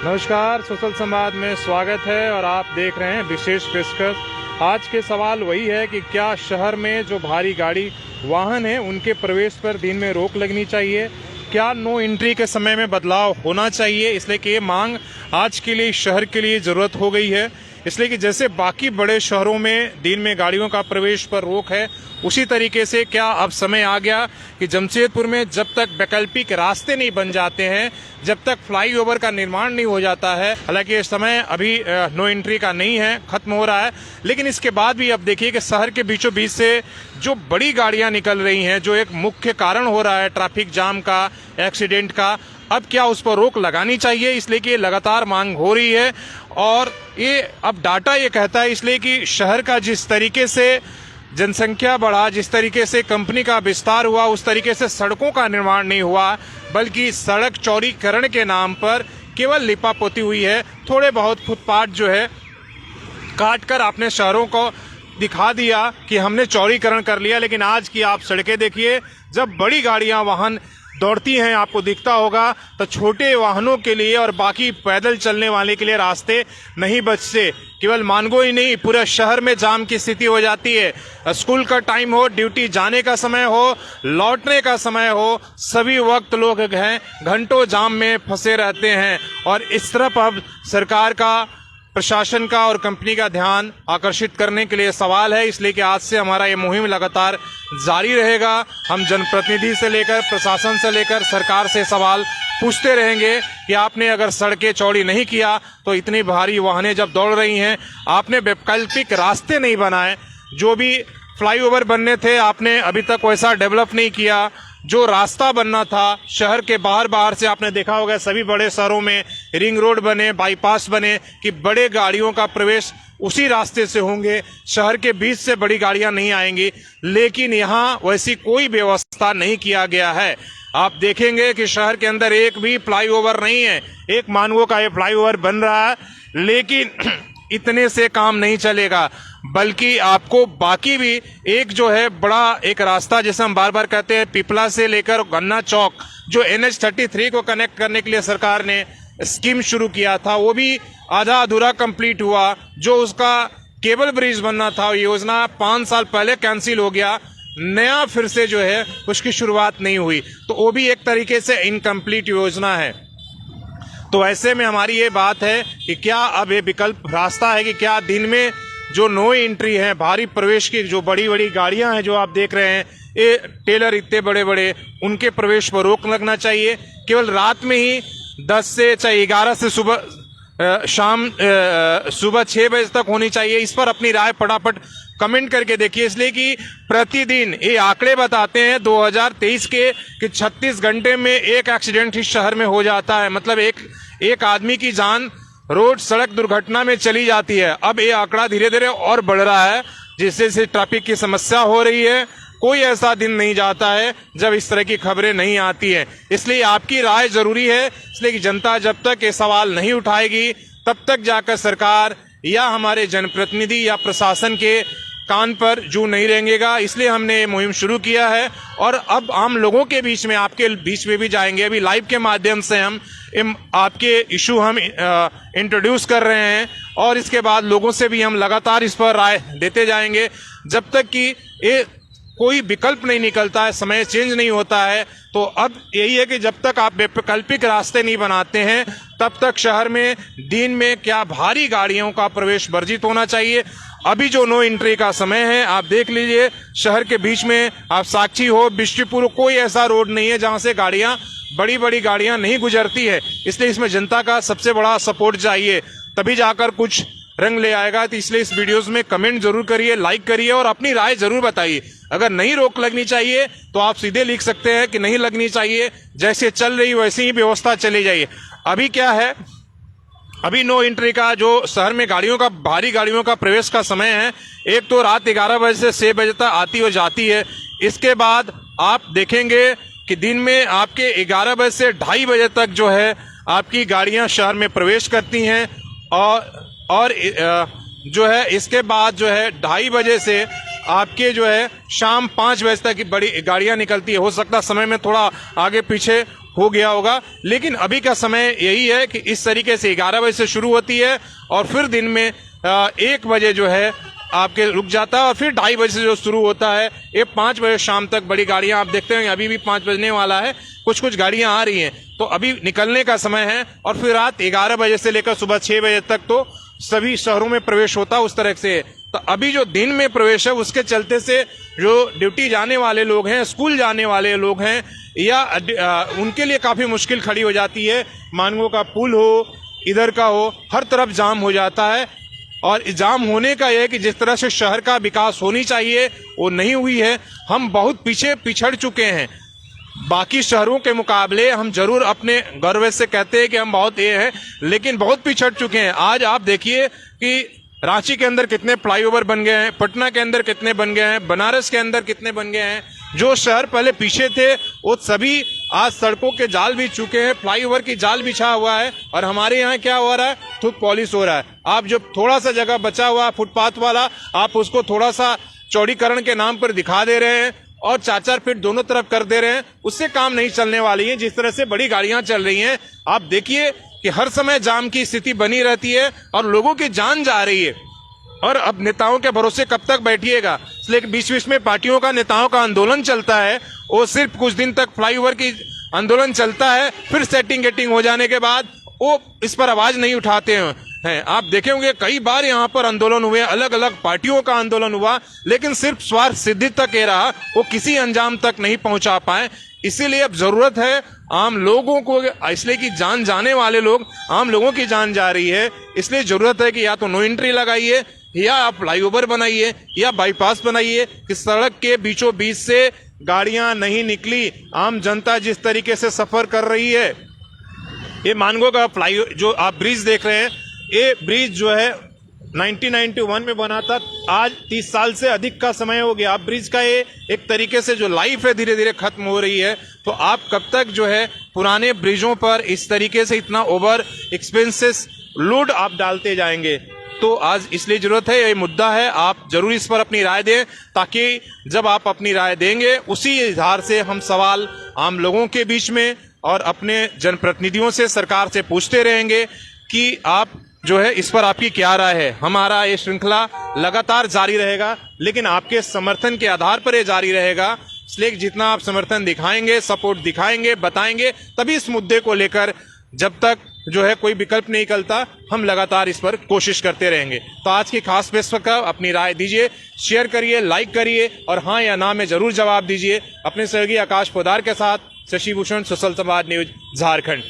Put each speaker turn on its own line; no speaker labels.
नमस्कार, सोशल संवाद में स्वागत है और आप देख रहे हैं विशेष पेशकश। आज के सवाल वही है कि क्या शहर में जो भारी गाड़ी वाहन है उनके प्रवेश पर दिन में रोक लगनी चाहिए, क्या नो एंट्री के समय में बदलाव होना चाहिए। इसलिए कि ये मांग आज के लिए शहर के लिए ज़रूरत हो गई है। इसलिए कि जैसे बाकी बड़े शहरों में दिन में गाड़ियों का प्रवेश पर रोक है, उसी तरीके से क्या अब समय आ गया कि जमशेदपुर में जब तक वैकल्पिक रास्ते नहीं बन जाते हैं, जब तक फ्लाईओवर का निर्माण नहीं हो जाता है, हालांकि ये समय अभी नो एंट्री का नहीं है, खत्म हो रहा है, लेकिन इसके बाद भी अब देखिए कि शहर के बीचों बीच से जो बड़ी गाड़ियां निकल रही हैं, जो एक मुख्य कारण हो रहा है ट्रैफिक जाम का, एक्सीडेंट का, अब क्या उस पर रोक लगानी चाहिए। इसलिए कि लगातार मांग हो रही है और ये अब डाटा ये कहता है, इसलिए कि शहर का जिस तरीके से जनसंख्या बढ़ा, जिस तरीके से कंपनी का विस्तार हुआ, उस तरीके से सड़कों का निर्माण नहीं हुआ, बल्कि सड़क चौड़ीकरण के नाम पर केवल लिपापोती हुई है। थोड़े बहुत फुटपाथ जो है काट कर आपने शहरों को दिखा दिया कि हमने चौड़ीकरण कर लिया, लेकिन आज की आप सड़कें देखिए, जब बड़ी गाड़ियां वाहन दौड़ती हैं आपको दिखता होगा, तो छोटे वाहनों के लिए और बाकी पैदल चलने वाले के लिए रास्ते नहीं बचते। केवल मानगो ही नहीं, पूरे शहर में जाम की स्थिति हो जाती है। स्कूल का टाइम हो, ड्यूटी जाने का समय हो, लौटने का समय हो, सभी वक्त लोग हैं घंटों जाम में फंसे रहते हैं। और इस तरफ अब सरकार का, प्रशासन का और कंपनी का ध्यान आकर्षित करने के लिए सवाल है। इसलिए कि आज से हमारा ये मुहिम लगातार जारी रहेगा। हम जनप्रतिनिधि से लेकर, प्रशासन से लेकर सरकार से सवाल पूछते रहेंगे कि आपने अगर सड़कें चौड़ी नहीं किया तो इतनी भारी वाहनें जब दौड़ रही हैं, आपने वैकल्पिक रास्ते नहीं बनाए, जो भी फ्लाईओवर बनने थे आपने अभी तक वैसा डेवलप नहीं किया, जो रास्ता बनना था शहर के बाहर से आपने देखा होगा सभी बड़े शहरों में रिंग रोड बने, बाईपास बने कि बड़े गाड़ियों का प्रवेश उसी रास्ते से होंगे, शहर के बीच से बड़ी गाड़ियां नहीं आएंगी, लेकिन यहाँ वैसी कोई व्यवस्था नहीं किया गया है। आप देखेंगे कि शहर के अंदर एक भी फ्लाईओवर नहीं है। एक मानगो का ये फ्लाईओवर बन रहा है, लेकिन इतने से काम नहीं चलेगा, बल्कि आपको बाकी भी एक जो है बड़ा एक रास्ता, जैसे हम बार बार कहते हैं, पिपला से लेकर गन्ना चौक, जो NH-33 को कनेक्ट करने के लिए सरकार ने स्कीम शुरू किया था, वो भी आधा अधूरा कंप्लीट हुआ। जो उसका केबल ब्रिज बनना था, योजना 5 साल पहले कैंसिल हो गया, नया फिर से जो है उसकी शुरुआत नहीं हुई, तो वो भी एक तरीके से इनकम्प्लीट योजना है। तो ऐसे में हमारी ये बात है कि क्या अब ये विकल्प रास्ता है कि क्या दिन में जो नो एंट्री है, भारी प्रवेश की जो बड़ी बड़ी गाड़ियां हैं जो आप देख रहे हैं, ये टेलर इतने बड़े बड़े, उनके प्रवेश पर रोक लगना चाहिए। केवल रात में ही 10 से चाहे 11 से सुबह 6 बजे तक होनी चाहिए। इस पर अपनी राय फटाफट कमेंट करके देखिए। इसलिए कि प्रतिदिन ये आंकड़े बताते हैं 2023 के कि 36 घंटे में एक एक्सीडेंट इस शहर में हो जाता है। मतलब एक आदमी की जान रोड सड़क दुर्घटना में चली जाती है। अब ये आंकड़ा धीरे धीरे और बढ़ रहा है, जिससे ट्रैफिक की समस्या हो रही है। कोई ऐसा दिन नहीं जाता है जब इस तरह की खबरें नहीं आती है। इसलिए आपकी राय जरूरी है। इसलिए कि जनता जब तक ये सवाल नहीं उठाएगी, तब तक जाकर सरकार या हमारे जनप्रतिनिधि या प्रशासन के कान पर जू नहीं रेंगेगा। इसलिए हमने ये मुहिम शुरू किया है और अब आम लोगों के बीच में, आपके बीच में भी जाएंगे। अभी लाइव के माध्यम से हम आपके इशू हम इंट्रोड्यूस कर रहे हैं और इसके बाद लोगों से भी हम लगातार इस पर राय देते जाएंगे, जब तक कि ये कोई विकल्प नहीं निकलता है, समय चेंज नहीं होता है। तो अब यही है कि जब तक आप वैकल्पिक रास्ते नहीं बनाते हैं, तब तक शहर में दिन में क्या भारी गाड़ियों का प्रवेश वर्जित होना चाहिए। अभी जो नो एंट्री का समय है, आप देख लीजिए, शहर के बीच में आप साक्षी हो, बिष्टुपुर, कोई ऐसा रोड नहीं है जहां से बड़ी बड़ी गाड़ियां नहीं गुजरती है। इसलिए इसमें जनता का सबसे बड़ा सपोर्ट चाहिए, तभी जाकर कुछ रंग ले आएगा। तो इसलिए इस वीडियोस में कमेंट जरूर करिए, लाइक करिए और अपनी राय जरूर बताइए। अगर नहीं रोक लगनी चाहिए तो आप सीधे लिख सकते हैं कि नहीं लगनी चाहिए, जैसे चल रही वैसे ही व्यवस्था चली जाइए। अभी क्या है, अभी नो एंट्री का जो शहर में भारी गाड़ियों का प्रवेश का समय है, एक तो रात 11 बजे से 6 बजे तक आती और जाती है। इसके बाद आप देखेंगे कि दिन में आपके 11 बजे से 2:30 बजे तक जो है आपकी गाड़ियां शहर में प्रवेश करती हैं और जो है इसके बाद जो है 2:30 बजे से आपके जो है शाम 5 बजे तक की बड़ी गाड़ियां निकलती है। हो सकता है समय में थोड़ा आगे पीछे हो गया होगा। लेकिन अभी का समय यही है कि इस तरीके से 11 बजे से शुरू होती है और फिर दिन में 1 बजे जो है आपके रुक जाता है और फिर 2:30 बजे से जो शुरू होता है ये 5 बजे शाम तक बड़ी गाड़ियां आप देखते हैं अभी भी 5 बजने वाला है, कुछ गाड़ियां आ रही हैं, तो अभी निकलने का समय है। और फिर रात 11 बजे से लेकर सुबह 6 बजे तक तो सभी शहरों में प्रवेश होता है उस तरह से। तो अभी जो दिन में प्रवेश है उसके चलते से जो ड्यूटी जाने वाले लोग हैं, स्कूल जाने वाले लोग हैं या उनके लिए काफी मुश्किल खड़ी हो जाती है। मानगो का पुल हो, इधर का हो, हर तरफ जाम हो जाता है। और जाम होने का यह है कि जिस तरह से शहर का विकास होनी चाहिए वो नहीं हुई है। हम बहुत पीछे पिछड़ चुके हैं बाकी शहरों के मुकाबले। हम जरूर अपने गर्व से कहते हैं कि हम बहुत ये हैं, लेकिन बहुत पिछड़ चुके हैं। आज आप देखिए कि रांची के अंदर कितने फ्लाईओवर बन गए हैं, पटना के अंदर कितने बन गए हैं, बनारस के अंदर कितने बन गए हैं। जो शहर पहले पीछे थे वो सभी आज सड़कों के जाल बिछ चुके हैं, फ्लाईओवर की जाल बिछा हुआ है। और हमारे यहाँ क्या हो रहा है, थुक पॉलिश हो रहा है। आप जो थोड़ा सा जगह बचा हुआ फुटपाथ वाला, आप उसको थोड़ा सा चौड़ीकरण के नाम पर दिखा दे रहे हैं और 4-4 फीट दोनों तरफ कर दे रहे हैं। उससे काम नहीं चलने वाली है। जिस तरह से बड़ी गाड़ियां चल रही हैं, आप देखिए कि हर समय जाम की स्थिति बनी रहती है और लोगों की जान जा रही है। और अब नेताओं के भरोसे कब तक बैठिएगा, इसलिए बीच-बीच में पार्टियों का, नेताओं का आंदोलन चलता है। वो सिर्फ कुछ दिन तक फ्लाईओवर की आंदोलन चलता है, फिर सेटिंग गेटिंग हो जाने के बाद वो इस पर आवाज नहीं उठाते हैं। आप देखेंगे कई बार यहाँ पर आंदोलन हुए, अलग अलग पार्टियों का आंदोलन हुआ, लेकिन सिर्फ स्वार्थ सिद्धि तक ये रहा, वो किसी अंजाम तक नहीं पहुंचा पाए। इसीलिए अब जरूरत है आम लोगों को, इसलिए कि जान जाने वाले लोग, आम लोगों की जान जा रही है, इसलिए जरूरत है कि या तो नो एंट्री लगाइए या आप फ्लाईओवर बनाइए या बाईपास बनाइए कि सड़क के बीचों बीच से गाड़ियां नहीं निकली। आम जनता जिस तरीके से सफर कर रही है, ये मानगो का जो आप ब्रिज देख रहे हैं, ये ब्रिज जो है 1991 में बना था। आज 30 साल से अधिक का समय हो गया। अब ब्रिज का ये एक तरीके से जो लाइफ है धीरे धीरे खत्म हो रही है। तो आप कब तक जो है पुराने ब्रिजों पर इस तरीके से इतना ओवर एक्सपेंसेस लोड आप डालते जाएंगे। तो आज इसलिए जरूरत है, ये मुद्दा है, आप जरूर इस पर अपनी राय दें, ताकि जब आप अपनी राय देंगे उसी आधार से हम सवाल आम लोगों के बीच में और अपने जनप्रतिनिधियों से, सरकार से पूछते रहेंगे कि आप जो है इस पर आपकी क्या राय है। हमारा ये श्रृंखला लगातार जारी रहेगा, लेकिन आपके समर्थन के आधार पर ये जारी रहेगा। इसलिए जितना आप समर्थन दिखाएंगे, सपोर्ट दिखाएंगे, बताएंगे, तभी इस मुद्दे को लेकर जब तक जो है कोई विकल्प नहीं निकलता, हम लगातार इस पर कोशिश करते रहेंगे। तो आज की खास पेश पर अपनी राय दीजिए, शेयर करिए, लाइक करिए और हाँ या ना में जरूर जवाब दीजिए। अपने सहयोगी आकाश पोदार के साथ शशि भूषण, सोशल संवाद न्यूज, झारखंड।